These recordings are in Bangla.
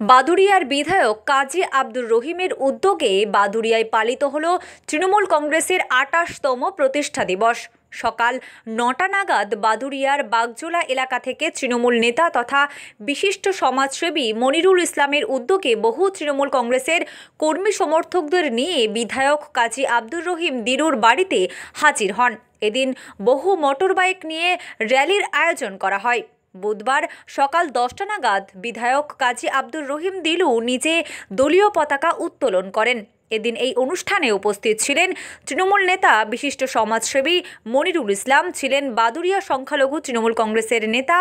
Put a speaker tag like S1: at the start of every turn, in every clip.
S1: বাদুড়িয়ার বিধায়ক কাজী আব্দুর রহিমের উদ্যোগে বাদুড়িয়ায় পালিত হল তৃণমূল কংগ্রেসের ২৮তম প্রতিষ্ঠা দিবস। সকাল ৯টা নাগাদ বাদুড়িয়ার বাগজোলা এলাকা থেকে তৃণমূল নেতা তথা বিশিষ্ট সমাজসেবী মনিরুল ইসলামের উদ্যোগে বহু তৃণমূল কংগ্রেসের কর্মী সমর্থকদের নিয়ে বিধায়ক কাজী আব্দুর রহিম দিলুর বাড়িতে হাজির হন। এদিন বহু মোটরবাইক নিয়ে র্যালির আয়োজন করা হয়। বুধবার সকাল 10টা নাগাদ বিধায়ক কাজী আব্দুর রহিম দিলু নিজে দলীয় পতাকা উত্তোলন করেন। এদিন এই অনুষ্ঠানে উপস্থিত ছিলেন তৃণমূল নেতা বিশিষ্ট সমাজসেবী মনিরুল ইসলাম, ছিলেন বাদুড়িয়া সংখ্যালঘু তৃণমূল কংগ্রেসের নেতা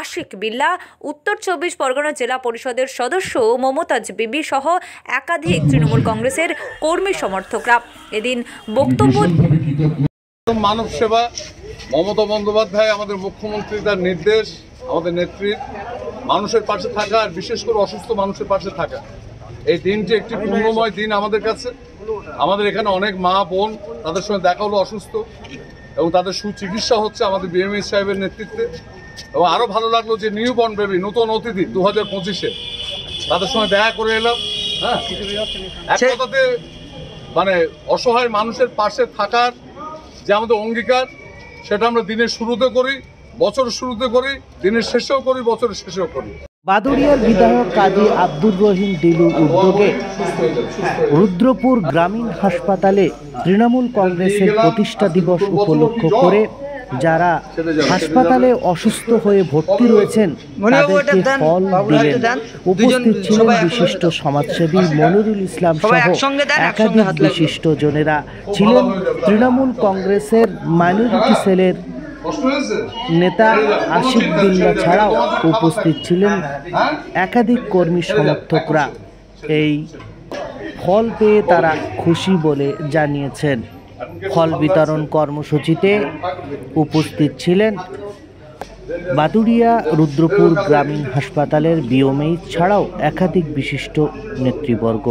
S1: আশিক বিল্লা, উত্তর ২৪ পরগনা জেলা পরিষদের সদস্য মমতাজ বিবি সহ একাধিক তৃণমূল কংগ্রেসের কর্মী সমর্থকরা। এদিন বক্তব্য
S2: মানব সেবা, মমতা বন্দ্যোপাধ্যায় আমাদের মুখ্যমন্ত্রী, তার নির্দেশ, আমাদের নেত্রী মানুষের পাশে থাকা, আর বিশেষ করে অসুস্থ মানুষের পাশে থাকা। এই দিনটি একটি পূর্ণময় দিন আমাদের কাছে। আমাদের এখানে অনেক মা বোন, তাদের সঙ্গে দেখা হলো অসুস্থ, এবং তাদের সুচিকিৎসা হচ্ছে আমাদের বিএমএস সাহেবের নেতৃত্বে। এবং আরও ভালো লাগলো যে নিউ বর্ন বেবি, নতুন অতিথি 2025-এ তাদের সঙ্গে দেখা করে এলাম। হ্যাঁ, এক কথাতে মানে অসহায় মানুষের পাশে থাকার যে আমাদের অঙ্গীকার, সেটা আমরা দিনের শুরুতে করি, বছরের শুরুতে করি, দিনের শেষেও করি, বছরের শেষেও করি।
S3: বাদুড়িয়ার বিধায়ক কাজী আব্দুর রহিম দিলুর উদ্যোগে রুদ্রপুর গ্রামীণ হাসপাতালে তৃণমূল কংগ্রেসের প্রতিষ্ঠা দিবস উপলক্ষ করে যারা হাসপাতালে অসুস্থ হয়ে ভর্তি রয়েছেন তাদেরকে ফল দিলেন। উপস্থিত ছিলেন বিশিষ্ট সমাজসেবী মনিরুল ইসলাম সহ একাধিক বিশিষ্ট জনেরা। ছিলেন তৃণমূল কংগ্রেসের মাইনরিটি সেলের নেতা আশিক বিল্লা ছাড়াও উপস্থিত ছিলেন একাধিক কর্মী সমর্থকরা। এই ফল পেয়ে তারা খুশি বলে জানিয়েছেন। ফল বিতরণ কর্মসূচিতে উপস্থিত ছিলেন বাদুড়িয়া রুদ্রপুর গ্রামীণ হাসপাতালের বিওমএইচ ছাড়াও একাধিক বিশিষ্ট নেতৃবর্গ।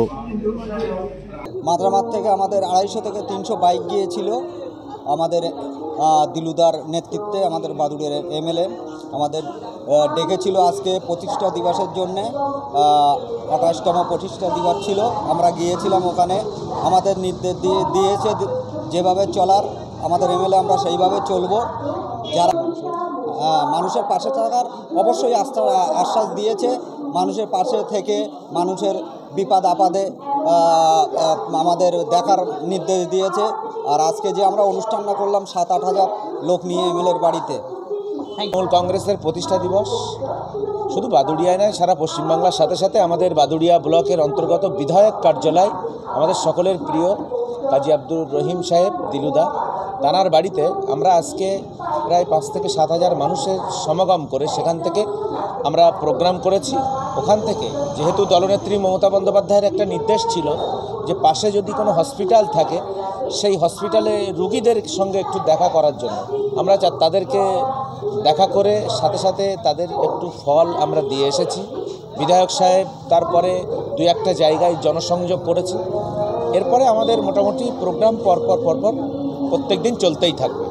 S4: মাদ্রামাত থেকে আমাদের 250 থেকে 300 বাইক গিয়েছিল আমাদের দিলুদার নেতৃত্বে। আমাদের বাদুড়িয়ার এমএলএ আমাদের ডেকেছিল আজকে প্রতিষ্ঠা দিবসের জন্যে। 28তম প্রতিষ্ঠা দিবস ছিল, আমরা গিয়েছিলাম ওখানে। আমাদের নির্দেশ দিয়েছে যেভাবে চলার, আমাদের এমএলএ আমরা সেইভাবে চলব। যারা মানুষের পাশে থাকার অবশ্যই আশ্বাস দিয়েছে, মানুষের পাশে থেকে মানুষের বিপদ আপদে আমাদের দেখার নির্দেশ দিয়েছে। আর আজকে যে আমরা অনুষ্ঠানটা করলাম 7-8 হাজার লোক নিয়ে এমএলএর বাড়িতে।
S5: তৃণমূল কংগ্রেসের প্রতিষ্ঠা দিবস শুধু বাদুড়িয়ায় নয়, সারা পশ্চিমবাংলার সাথে সাথে আমাদের বাদুড়িয়া ব্লকের অন্তর্গত বিধায়ক কার্যালয়, আমাদের সকলের প্রিয় কাজী আব্দুর রহিম সাহেব দিলুদা, তানার বাড়িতে আমরা আজকে প্রায় 5 থেকে 7 হাজার মানুষের সমাগম করে সেখান থেকে আমরা প্রোগ্রাম করেছি। ওখান থেকে যেহেতু দলনেত্রী মমতা বন্দ্যোপাধ্যায়ের একটা নির্দেশ ছিল যে পাশে যদি কোনো হসপিটাল থাকে সেই হসপিটালে রুগীদের সঙ্গে একটু দেখা করার জন্য আমরা তাদেরকে দেখা করে সাথে সাথে তাদের একটু ফল আমরা দিয়ে এসেছি। বিধায়ক সাহেব তারপরে 2-1টা জায়গায় জনসংযোগ করেছি। এরপরে আমাদের মোটামুটি প্রোগ্রাম পরপর প্রত্যেক দিন চলতেই থাকবে।